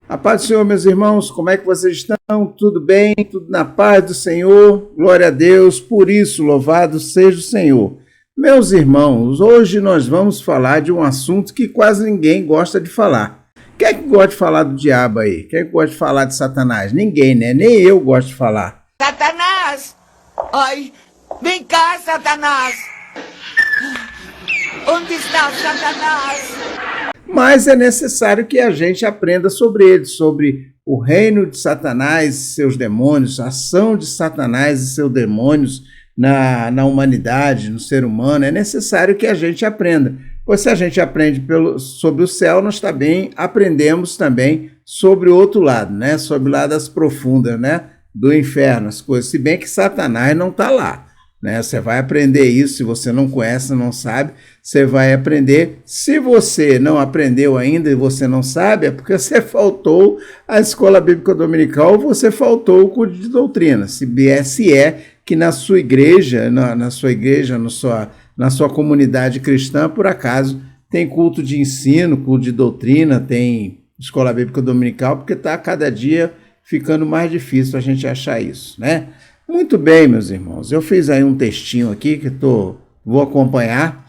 A paz do Senhor, meus irmãos, como é que vocês estão? Tudo bem? Tudo na paz do Senhor? Glória a Deus, por isso, louvado seja o Senhor. Meus irmãos, hoje nós vamos falar de um assunto que quase ninguém gosta de falar. Quem é que gosta de falar do diabo aí? Quem é que gosta de falar de Satanás? Ninguém, né? Nem eu gosto de falar. Satanás! Ai, vem cá, Satanás! Onde está Satanás? Mas é necessário que a gente aprenda sobre ele, sobre o reino de Satanás e seus demônios, a ação de Satanás e seus demônios na humanidade, no ser humano. É necessário que a gente aprenda. Pois se a gente aprende sobre o céu, nós também aprendemos também sobre o outro lado, né? Sobre o lado das profundas, né? Do inferno, as coisas. Se bem que Satanás não está lá. Né? Você vai aprender isso, se você não conhece, não sabe, você vai aprender. Se você não aprendeu ainda e você não sabe, é porque você faltou a escola bíblica dominical, ou você faltou o culto de doutrina. Se é que na sua igreja, na sua comunidade cristã, por acaso, tem culto de ensino, culto de doutrina, tem escola bíblica dominical, porque está cada dia ficando mais difícil a gente achar isso, né? Muito bem, meus irmãos, eu fiz aí um textinho aqui que vou acompanhar,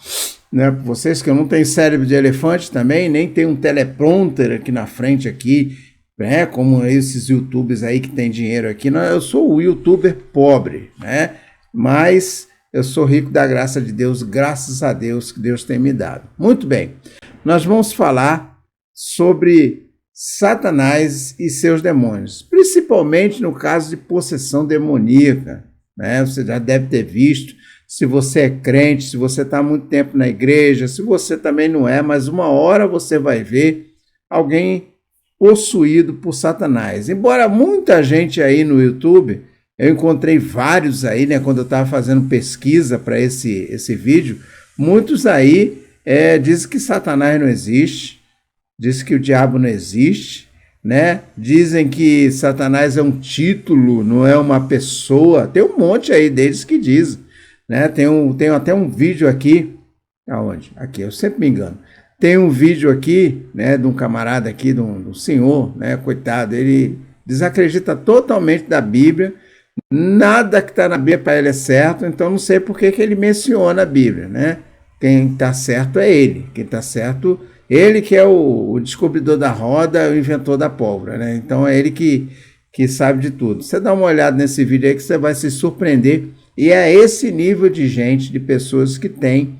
né, com vocês, que eu não tenho cérebro de elefante também, nem tenho um teleprompter aqui na frente aqui, né, como esses youtubers aí que tem dinheiro aqui. Não, eu sou o youtuber pobre, né, mas eu sou rico da graça de Deus, graças a Deus que Deus tem me dado. Muito bem, nós vamos falar sobre Satanás e seus demônios, principalmente no caso de possessão demoníaca, né? Você já deve ter visto, se você é crente, se você está há muito tempo na igreja, se você também não é, mas uma hora você vai ver alguém possuído por Satanás. Embora muita gente aí no YouTube, eu encontrei vários aí, né? Quando eu estava fazendo pesquisa para esse vídeo, muitos aí dizem que Satanás não existe, diz que o diabo não existe, né? Dizem que Satanás é um título, não é uma pessoa. Tem um monte aí deles que dizem, né? Tem até um vídeo aqui, aonde? Aqui, eu sempre me engano. Tem um vídeo aqui, né, de um camarada aqui, de um senhor, né, coitado, ele desacredita totalmente da Bíblia, nada que está na Bíblia para ele é certo, então não sei por que ele menciona a Bíblia, né? Quem está certo é ele, quem está certo... Ele que é o descobridor da roda, o inventor da pólvora, né? Então é ele que sabe de tudo. Você dá uma olhada nesse vídeo aí que você vai se surpreender. E é esse nível de gente, de pessoas que tem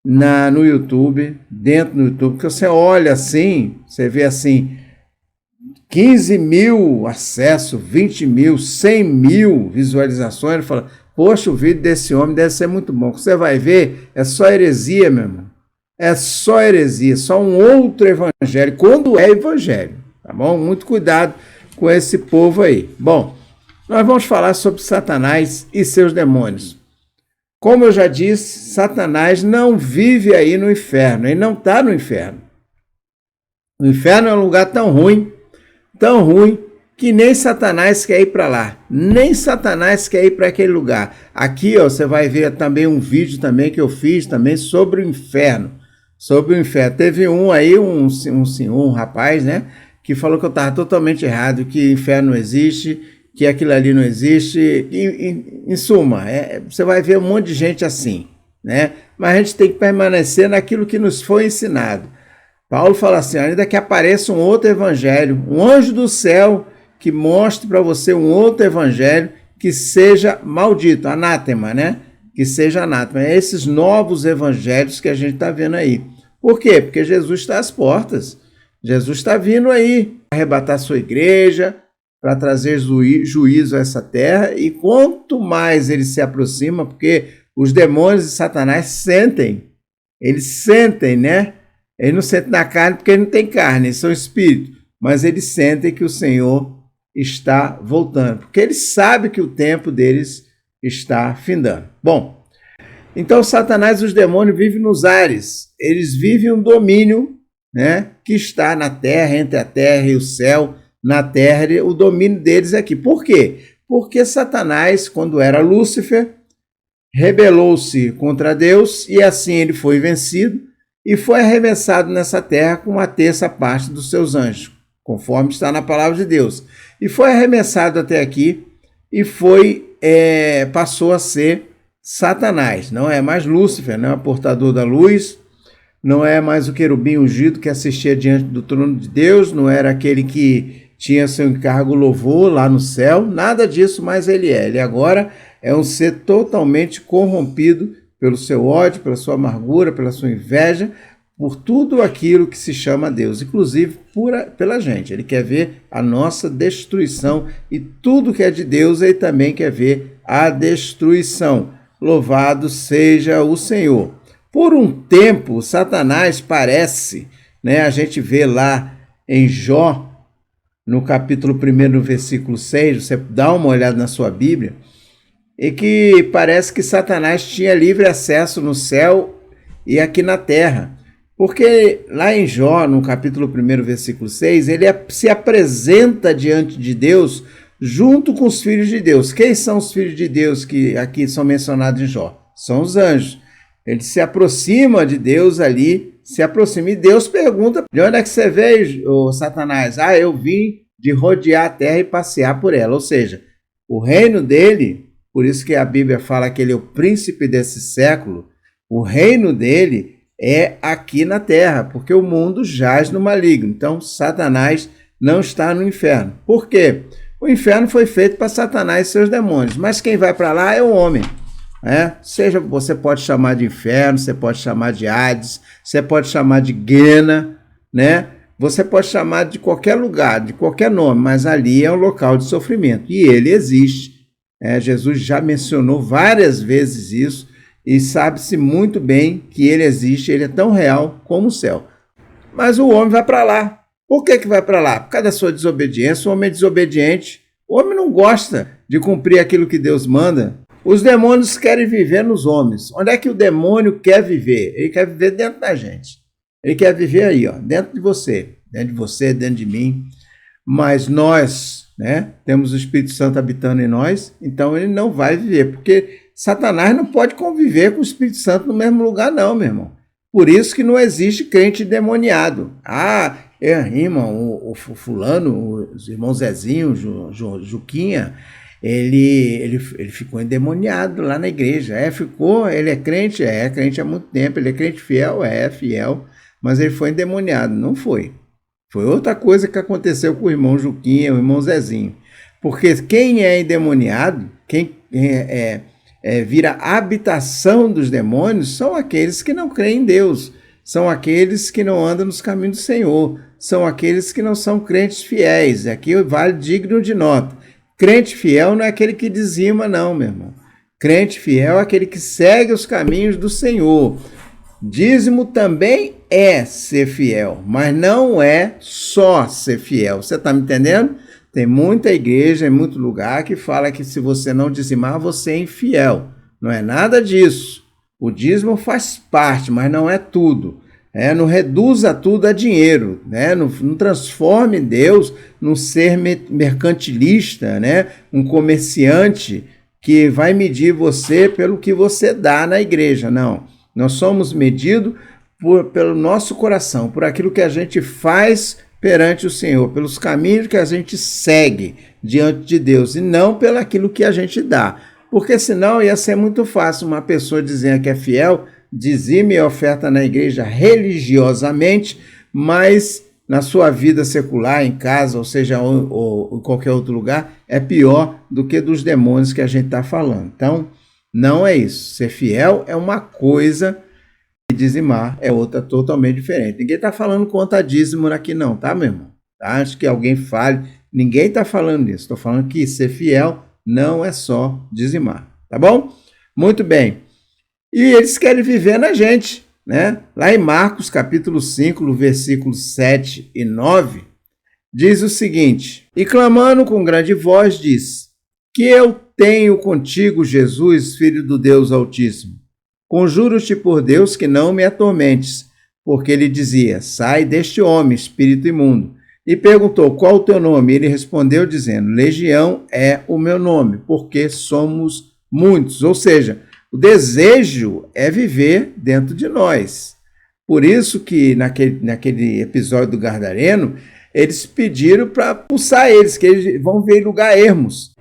no YouTube, dentro do YouTube, que você olha assim, você vê assim, 15 mil acessos, 20 mil, 100 mil visualizações, e fala, poxa, o vídeo desse homem deve ser muito bom. Você vai ver, é só heresia, meu irmão. É só heresia, só um outro evangelho, quando é evangelho, tá bom? Muito cuidado com esse povo aí. Bom, nós vamos falar sobre Satanás e seus demônios. Como eu já disse, Satanás não vive aí no inferno, ele não está no inferno. O inferno é um lugar tão ruim, que nem Satanás quer ir para lá, nem Satanás quer ir para aquele lugar. Aqui, ó, você vai ver também um vídeo também que eu fiz também sobre o inferno. Sobre o inferno. Teve um aí, um senhor, um rapaz, né, que falou que eu estava totalmente errado, que inferno não existe, que aquilo ali não existe. Em suma, você vai ver um monte de gente assim, né? Mas a gente tem que permanecer naquilo que nos foi ensinado. Paulo fala assim, ainda que apareça um outro evangelho, um anjo do céu que mostre para você um outro evangelho que seja maldito, anátema, né? Que seja anátema. É esses novos evangelhos que a gente está vendo aí. Por quê? Porque Jesus está às portas. Jesus está vindo aí arrebatar sua igreja, para trazer juízo a essa terra. E quanto mais ele se aproxima, porque os demônios de Satanás sentem. Eles sentem, né? Eles não sentem na carne porque eles não têm carne, eles são espíritos. Mas eles sentem que o Senhor está voltando. Porque eles sabem que o tempo deles está findando. Bom, então Satanás e os demônios vivem nos ares. Eles vivem um domínio, né, que está na terra, entre a terra e o céu, na terra, o domínio deles é aqui. Por quê? Porque Satanás, quando era Lúcifer, rebelou-se contra Deus e assim ele foi vencido e foi arremessado nessa terra com uma terça parte dos seus anjos, conforme está na palavra de Deus. E foi arremessado até aqui e passou a ser Satanás. Não é mais Lúcifer, não é o portador da luz, não é mais o querubim ungido que assistia diante do trono de Deus, não era aquele que tinha seu encargo louvor lá no céu, nada disso, mas ele é. Ele agora é um ser totalmente corrompido pelo seu ódio, pela sua amargura, pela sua inveja, por tudo aquilo que se chama Deus, inclusive pela gente. Ele quer ver a nossa destruição e tudo que é de Deus, ele também quer ver a destruição. Louvado seja o Senhor. Por um tempo, Satanás parece, a gente vê lá em Jó, no capítulo 1, no versículo 6, você dá uma olhada na sua Bíblia, e que parece que Satanás tinha livre acesso no céu e aqui na terra. Porque lá em Jó, no capítulo 1, versículo 6, ele se apresenta diante de Deus junto com os filhos de Deus. Quem são os filhos de Deus que aqui são mencionados em Jó? São os anjos. Ele se aproxima de Deus ali, e Deus pergunta: de onde é que você veio, Satanás? Eu vim de rodear a terra e passear por ela. Ou seja, o reino dele, por isso que a Bíblia fala que ele é o príncipe desse século, o reino dele é aqui na terra, porque o mundo jaz no maligno. Então, Satanás não está no inferno. Por quê? O inferno foi feito para Satanás e seus demônios, mas quem vai para lá é o homem. Seja, você pode chamar de inferno, você pode chamar de Hades, você pode chamar de Guena, você pode chamar de qualquer lugar, de qualquer nome, mas ali é um local de sofrimento e ele existe. Jesus já mencionou várias vezes isso e sabe-se muito bem que ele existe, ele é tão real como o céu. Mas o homem vai para lá. Por que vai para lá? Por causa da sua desobediência. O homem é desobediente. O homem não gosta de cumprir aquilo que Deus manda. Os demônios querem viver nos homens. Onde é que o demônio quer viver? Ele quer viver dentro da gente. Ele quer viver aí, dentro de você, dentro de mim. Mas nós, temos o Espírito Santo habitando em nós, então ele não vai viver, porque Satanás não pode conviver com o Espírito Santo no mesmo lugar não, meu irmão. Por isso que não existe crente endemoniado. Irmão, o fulano, os irmãos Zezinho, Juquinha, ele ficou endemoniado lá na igreja. Ele é crente? É crente há muito tempo. Ele é crente fiel? É fiel. Mas ele foi endemoniado. Não foi. Foi outra coisa que aconteceu com o irmão Juquinha, o irmão Zezinho. Porque quem é endemoniado, quem vira habitação dos demônios, são aqueles que não creem em Deus. São aqueles que não andam nos caminhos do Senhor. São aqueles que não são crentes fiéis. Aqui vale digno de nota. Crente fiel não é aquele que dizima, não, meu irmão. Crente fiel é aquele que segue os caminhos do Senhor. Dízimo também é ser fiel, mas não é só ser fiel. Você está me entendendo? Tem muita igreja, em muito lugar, que fala que se você não dizimar, você é infiel. Não é nada disso. O dízimo faz parte, mas não é tudo. Não reduza tudo a dinheiro, não transforme Deus num ser mercantilista, um comerciante que vai medir você pelo que você dá na igreja. Não, nós somos medidos pelo nosso coração, por aquilo que a gente faz perante o Senhor, pelos caminhos que a gente segue diante de Deus e não pelo aquilo que a gente dá. Porque senão ia ser muito fácil uma pessoa dizer que é fiel, dizime e oferta na igreja religiosamente, mas na sua vida secular, em casa, ou seja, ou em qualquer outro lugar, é pior do que dos demônios que a gente está falando. Então, não é isso. Ser fiel é uma coisa e dizimar é outra totalmente diferente. Ninguém está falando contra dízimo aqui não, tá, meu irmão? Tá? Acho que alguém fale. Ninguém está falando disso. Estou falando que ser fiel não é só dizimar, tá bom? Muito bem. E eles querem viver na gente, Lá em Marcos, capítulo 5, no versículos 7 e 9, diz o seguinte: E clamando com grande voz, diz: Que eu tenho contigo, Jesus, Filho do Deus Altíssimo. Conjuro-te por Deus que não me atormentes. Porque ele dizia: Sai deste homem, espírito imundo. E perguntou: Qual o teu nome? Ele respondeu dizendo: Legião é o meu nome, porque somos muitos. Ou seja, o desejo é viver dentro de nós. Por isso que naquele episódio do Gadareno, eles pediram para expulsar eles, que eles vão ver lugar ermos,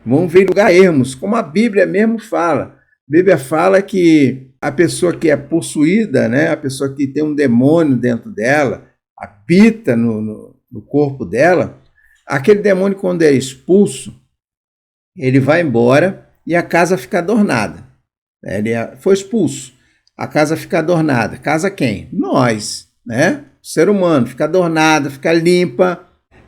como a Bíblia mesmo fala. A Bíblia fala que a pessoa que é possuída, né, a pessoa que tem um demônio dentro dela, habita no corpo dela, aquele demônio, quando é expulso, ele vai embora e a casa fica adornada. Ele foi expulso, a casa fica adornada. Casa quem? Nós, né? O ser humano, fica adornada, fica limpa.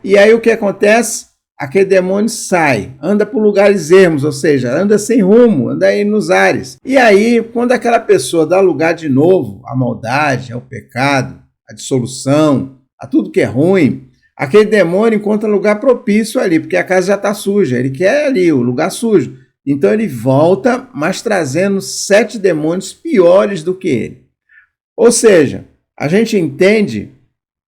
E aí o que acontece? Aquele demônio sai, anda por lugares ermos, ou seja, anda sem rumo, anda aí nos ares. E aí, quando aquela pessoa dá lugar de novo à maldade, ao pecado, à dissolução, a tudo que é ruim, aquele demônio encontra lugar propício ali, porque a casa já está suja, ele quer ali o lugar sujo. Então ele volta, mas trazendo 7 demônios piores do que ele. Ou seja, a gente entende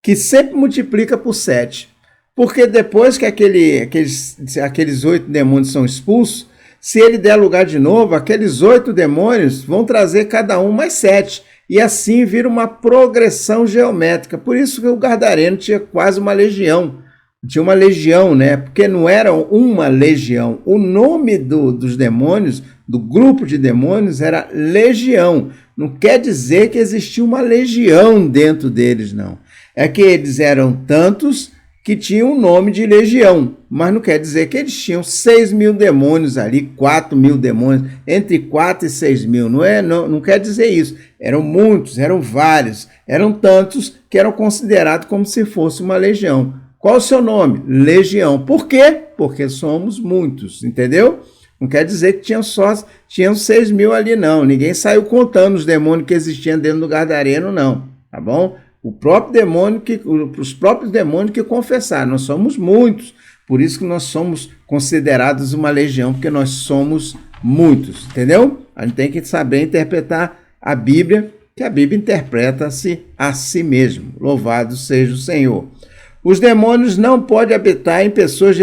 que sempre multiplica por 7. Porque depois que aqueles 8 demônios são expulsos, se ele der lugar de novo, aqueles 8 demônios vão trazer cada um mais 7. E assim vira uma progressão geométrica. Por isso que o Gadareno tinha quase uma legião. Tinha uma legião, né? Porque não era uma legião. O nome dos demônios, do grupo de demônios, era legião. Não quer dizer que existia uma legião dentro deles, não. É que eles eram tantos que tinham o nome de legião, mas não quer dizer que eles tinham 6.000 demônios ali, 4.000 demônios, entre 4 e 6.000, não quer dizer isso. Eram muitos, eram vários, eram tantos que eram considerados como se fosse uma legião. Qual o seu nome? Legião. Por quê? Porque somos muitos, entendeu? Não quer dizer que tinham 6.000 ali, não. Ninguém saiu contando os demônios que existiam dentro do Gadareno, não, tá bom? Os próprios demônios que confessaram, nós somos muitos, por isso que nós somos considerados uma legião, porque nós somos muitos, entendeu? A gente tem que saber interpretar a Bíblia, que a Bíblia interpreta-se a si mesmo. Louvado seja o Senhor. Os demônios não podem habitar em pessoas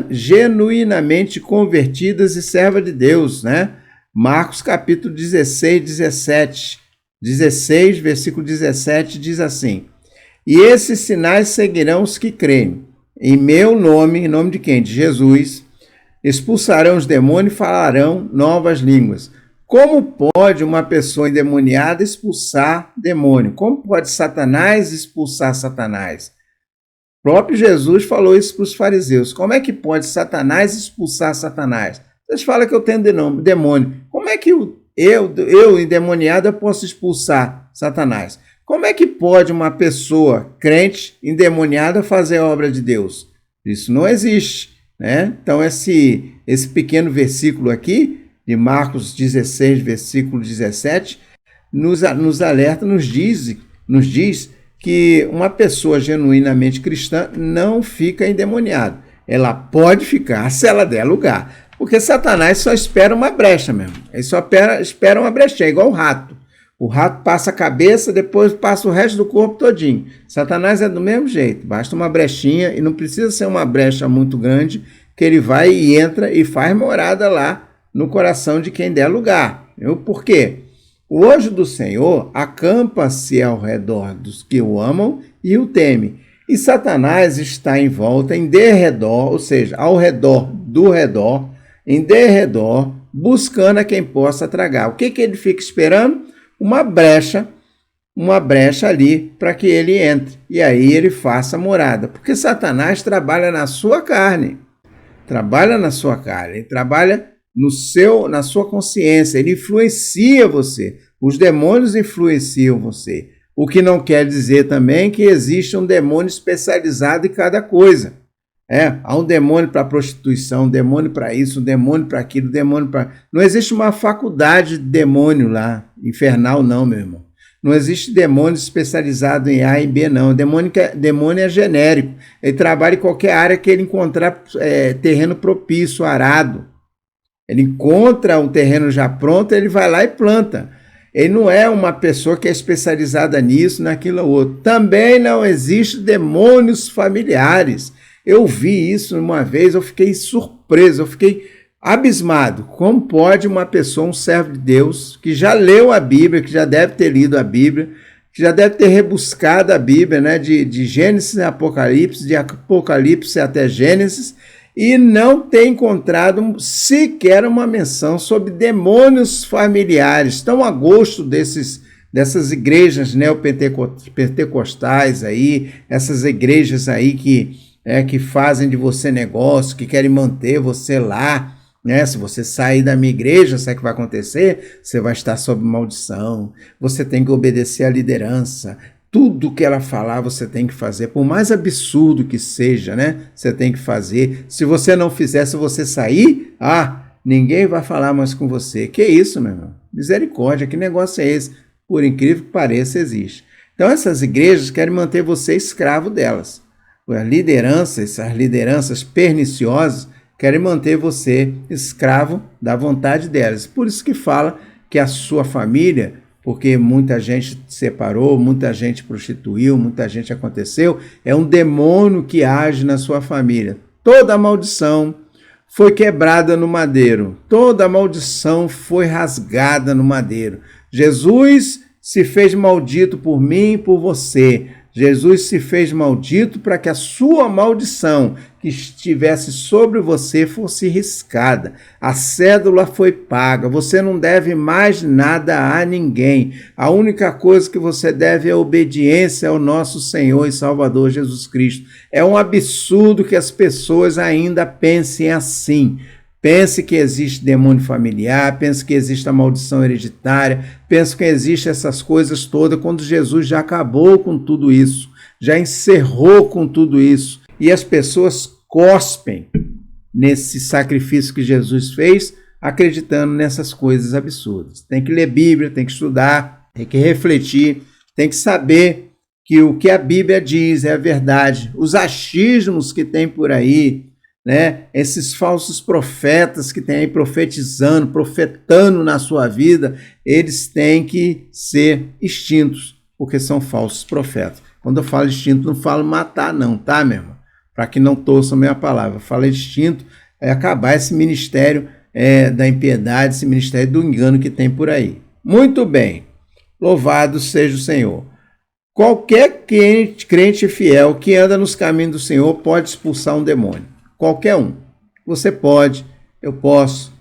genuinamente convertidas e servas de Deus, né? Marcos capítulo 16, versículo 17, diz assim: e esses sinais seguirão os que creem. Em meu nome, em nome de quem? De Jesus, expulsarão os demônios e falarão novas línguas. Como pode uma pessoa endemoniada expulsar demônio? Como pode Satanás expulsar Satanás? O próprio Jesus falou isso para os fariseus. Como é que pode Satanás expulsar Satanás? Vocês falam que eu tenho demônio. Como é que eu endemoniado, eu posso expulsar Satanás? Como é que pode uma pessoa crente, endemoniada, fazer a obra de Deus? Isso não existe, né? Então, esse pequeno versículo aqui, de Marcos 16, versículo 17, nos alerta, nos diz que uma pessoa genuinamente cristã não fica endemoniada. Ela pode ficar se ela der lugar. Porque Satanás só espera uma brecha mesmo. Ele só espera uma brechinha, é igual o rato. O rato passa a cabeça, depois passa o resto do corpo todinho. Satanás é do mesmo jeito. Basta uma brechinha, e não precisa ser uma brecha muito grande, que ele vai e entra e faz morada lá no coração de quem der lugar. Por quê? O anjo do Senhor acampa-se ao redor dos que o amam e o temem. E Satanás está em volta, em derredor, ou seja, ao redor do redor, em derredor, buscando a quem possa tragar. O que ele fica esperando? Uma brecha ali para que ele entre. E aí ele faça morada. Porque Satanás trabalha na sua carne. Ele trabalha na sua consciência. Ele influencia você. Os demônios influenciam você. O que não quer dizer também que existe um demônio especializado em cada coisa. Há um demônio para prostituição, um demônio para isso, um demônio para aquilo, um demônio para... Não existe uma faculdade de demônio lá, infernal não, meu irmão. Não existe demônio especializado em A e B, não. Demônio é genérico. Ele trabalha em qualquer área que ele encontrar terreno propício, arado. Ele encontra um terreno já pronto, ele vai lá e planta. Ele não é uma pessoa que é especializada nisso, naquilo ou outro. Também não existe demônios familiares. Eu vi isso uma vez, eu fiquei surpreso, eu fiquei abismado. Como pode uma pessoa, um servo de Deus, que já leu a Bíblia, que já deve ter lido a Bíblia, já deve ter rebuscado a Bíblia, né, de Gênesis a Apocalipse, de Apocalipse até Gênesis, e não tem encontrado sequer uma menção sobre demônios familiares. Estão a gosto dessas igrejas neopentecostais aí, essas igrejas aí que fazem de você negócio, que querem manter você lá, né? Se você sair da minha igreja, sabe o que vai acontecer? Você vai estar sob maldição, você tem que obedecer à liderança, tudo que ela falar você tem que fazer, por mais absurdo que seja, né? Você tem que fazer. Se você não fizer, se você sair, ninguém vai falar mais com você. Que isso, meu irmão? Misericórdia, que negócio é esse? Por incrível que pareça, existe. Então essas igrejas querem manter você escravo delas. Essas lideranças perniciosas querem manter você escravo da vontade delas. Por isso que fala que a sua família, porque muita gente separou, muita gente prostituiu, muita gente aconteceu, é um demônio que age na sua família. Toda a maldição foi quebrada no madeiro, toda a maldição foi rasgada no madeiro. Jesus se fez maldito por mim e por você. Jesus se fez maldito para que a sua maldição que estivesse sobre você fosse riscada. A cédula foi paga. Você não deve mais nada a ninguém. A única coisa que você deve é obediência ao nosso Senhor e Salvador Jesus Cristo. É um absurdo que as pessoas ainda pensem assim. Pense que existe demônio familiar, pense que existe a maldição hereditária, pense que existe essas coisas todas, quando Jesus já acabou com tudo isso, já encerrou com tudo isso. E as pessoas cospem nesse sacrifício que Jesus fez, acreditando nessas coisas absurdas. Tem que ler Bíblia, tem que estudar, tem que refletir, tem que saber que o que a Bíblia diz é a verdade. Os achismos que tem por aí, né? Esses falsos profetas que tem aí profetando na sua vida, eles têm que ser extintos, porque são falsos profetas. Quando eu falo extinto, não falo matar não, tá, meu irmão? Para que não torçam a minha palavra. Eu falo extinto, é acabar esse ministério da impiedade, esse ministério do engano que tem por aí. Muito bem, louvado seja o Senhor. Qualquer crente fiel que anda nos caminhos do Senhor pode expulsar um demônio. Qualquer um. Você pode, eu posso.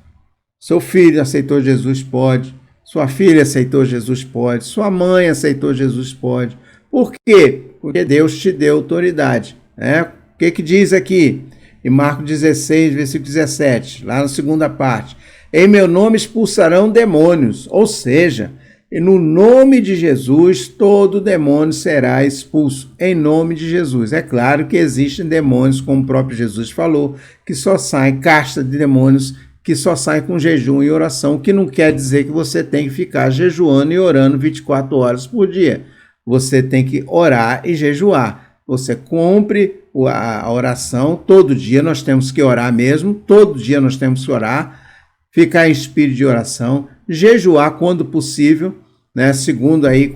Seu filho aceitou Jesus, pode. Sua filha aceitou Jesus, pode. Sua mãe aceitou Jesus, pode. Por quê? Porque Deus te deu autoridade. Né? O que diz aqui? Em Marcos 16, versículo 17, lá na segunda parte. Em meu nome expulsarão demônios. Ou seja, no nome de Jesus, todo demônio será expulso, em nome de Jesus. É claro que existem demônios, como o próprio Jesus falou, que só saem, casta de demônios, que só saem com jejum e oração, o que não quer dizer que você tem que ficar jejuando e orando 24 horas por dia. Você tem que orar e jejuar. Você cumpre a oração, todo dia nós temos que orar mesmo, todo dia nós temos que orar, ficar em espírito de oração, jejuar quando possível, né? Segundo aí,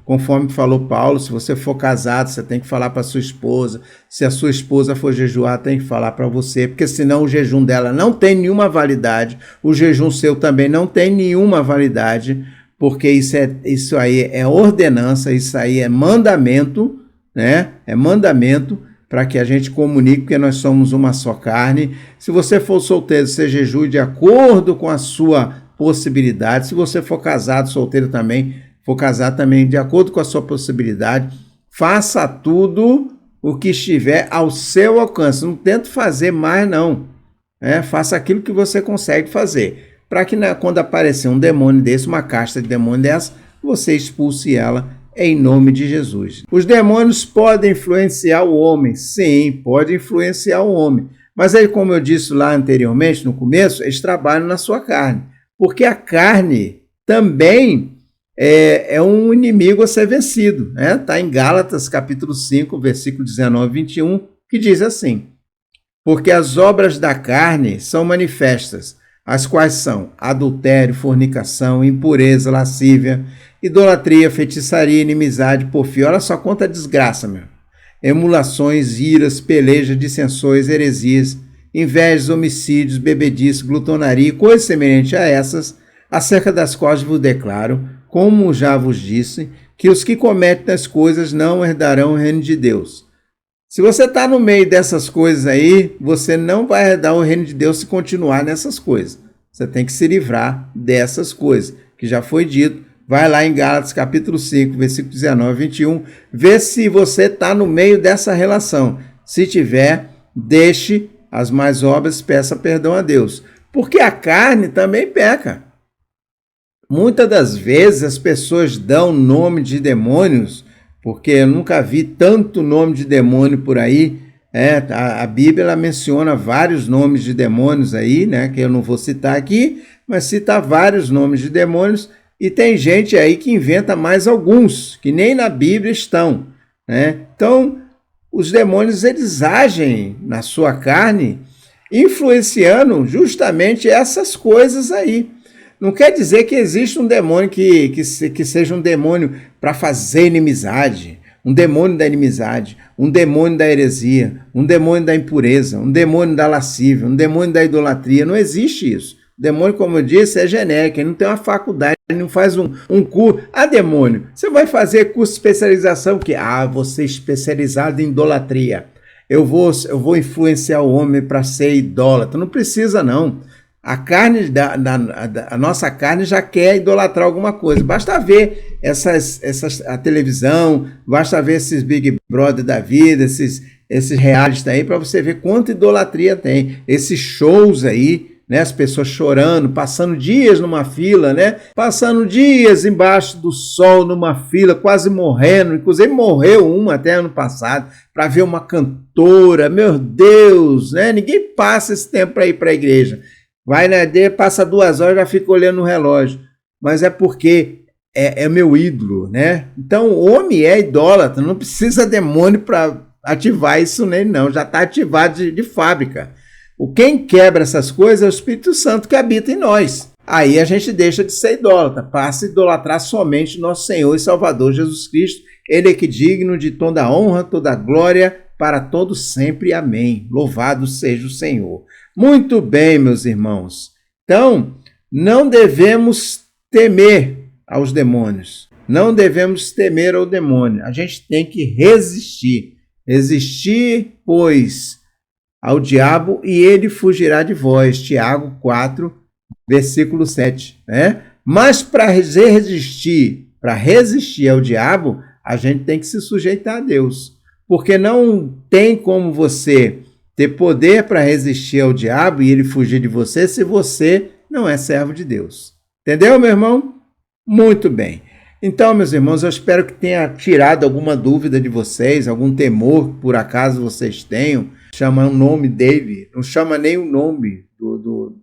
conforme falou Paulo, se você for casado, você tem que falar para sua esposa. Se a sua esposa for jejuar, tem que falar para você, porque senão o jejum dela não tem nenhuma validade, o jejum seu também não tem nenhuma validade, porque isso aí é ordenança, isso aí é mandamento, né? É mandamento para que a gente comunique, porque nós somos uma só carne. Se você for solteiro, você jejue de acordo com a sua possibilidade. Se você for casado, solteiro também, for casado também, de acordo com a sua possibilidade. Faça tudo o que estiver ao seu alcance. Não tente fazer mais, não. Faça aquilo que você consegue fazer. Para que quando aparecer um demônio desse, uma casta de demônio dessa, você expulse ela em nome de Jesus. Os demônios podem influenciar o homem. Sim, pode influenciar o homem. Mas aí, como eu disse lá anteriormente, no começo, eles trabalham na sua carne. Porque a carne também é um inimigo a ser vencido. Está em Gálatas, capítulo 5, versículo 19 e 21, que diz assim: porque as obras da carne são manifestas, as quais são adultério, fornicação, impureza, lascívia, idolatria, feitiçaria, inimizade, porfia. Olha só quanta desgraça, meu. Emulações, iras, pelejas, dissensões, heresias, invejas, homicídios, bebedice, glutonaria e coisas semelhantes a essas, acerca das quais vos declaro, como já vos disse, que os que cometem tais coisas não herdarão o reino de Deus. Se você está no meio dessas coisas aí, você não vai herdar o reino de Deus se continuar nessas coisas. Você tem que se livrar dessas coisas, que já foi dito. Vai lá em Gálatas capítulo 5, versículo 19 e 21, vê se você está no meio dessa relação. Se tiver, deixe as más obras, peça perdão a Deus. Porque a carne também peca. Muitas das vezes as pessoas dão nome de demônios, porque eu nunca vi tanto nome de demônio por aí. A Bíblia ela menciona vários nomes de demônios aí, né, que eu não vou citar aqui, mas cita vários nomes de demônios, e tem gente aí que inventa mais alguns, que nem na Bíblia estão, né? Então, os demônios eles agem na sua carne, influenciando justamente essas coisas aí. Não quer dizer que existe um demônio que seja um demônio para fazer inimizade, um demônio da inimizade, um demônio da heresia, um demônio da impureza, um demônio da lascívia, um demônio da idolatria. Não existe isso. O demônio, como eu disse, é genérico, ele não tem uma faculdade, ele não faz um curso. Demônio, você vai fazer curso de especialização que você é especializado em idolatria. Eu vou influenciar o homem para ser idólatra. Não precisa, não. A carne, a nossa carne já quer idolatrar alguma coisa. Basta ver a televisão, basta ver esses Big Brother da vida, esses realities aí, para você ver quanta idolatria tem. Esses shows aí, né? As pessoas chorando, passando dias numa fila, né? Passando dias embaixo do sol numa fila, quase morrendo. Inclusive morreu uma até ano passado, para ver uma cantora. Meu Deus, né? Ninguém passa esse tempo para ir para a igreja. Vai na ideia, passa 2 horas, já fica olhando no relógio. Mas é porque é meu ídolo, né? Então o homem é idólatra, não precisa demônio para ativar isso nele, não. Já está ativado de fábrica. Quem quebra essas coisas é o Espírito Santo que habita em nós. Aí a gente deixa de ser idólatra, passa a idolatrar somente nosso Senhor e Salvador Jesus Cristo. Ele é que é digno de toda honra, toda glória, para todos sempre. Amém. Louvado seja o Senhor. Muito bem, meus irmãos. Então, não devemos temer aos demônios. Não devemos temer ao demônio. A gente tem que resistir. Resistir, pois, ao diabo e ele fugirá de vós. Tiago 4, versículo 7. Né? Mas para resistir ao diabo, a gente tem que se sujeitar a Deus. Porque não tem como você ter poder para resistir ao diabo e ele fugir de você se você não é servo de Deus. Entendeu, meu irmão? Muito bem. Então, meus irmãos, eu espero que tenha tirado alguma dúvida de vocês, algum temor que por acaso vocês tenham. Chama o nome dele, não chama nem o nome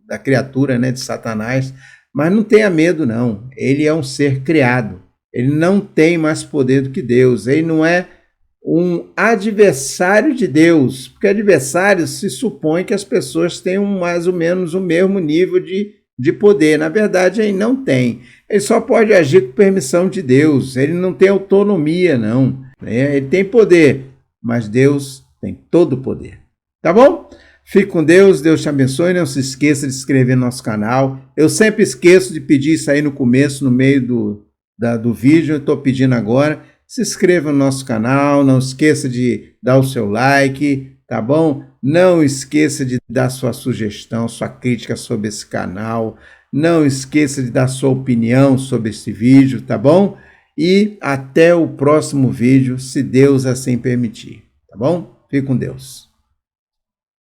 da criatura, né, de Satanás, mas não tenha medo, não. Ele é um ser criado. Ele não tem mais poder do que Deus. Ele não é um adversário de Deus, porque adversário se supõe que as pessoas tenham mais ou menos o mesmo nível de poder. Na verdade, ele não tem. Ele só pode agir com permissão de Deus. Ele não tem autonomia, não. Ele tem poder, mas Deus tem todo o poder. Tá bom? Fique com Deus, Deus te abençoe. Não se esqueça de se inscrever no nosso canal. Eu sempre esqueço de pedir isso aí no começo, no meio do vídeo. Eu estou pedindo agora. Se inscreva no nosso canal, não esqueça de dar o seu like, tá bom? Não esqueça de dar sua sugestão, sua crítica sobre esse canal. Não esqueça de dar sua opinião sobre esse vídeo, tá bom? E até o próximo vídeo, se Deus assim permitir, tá bom? Fique com Deus.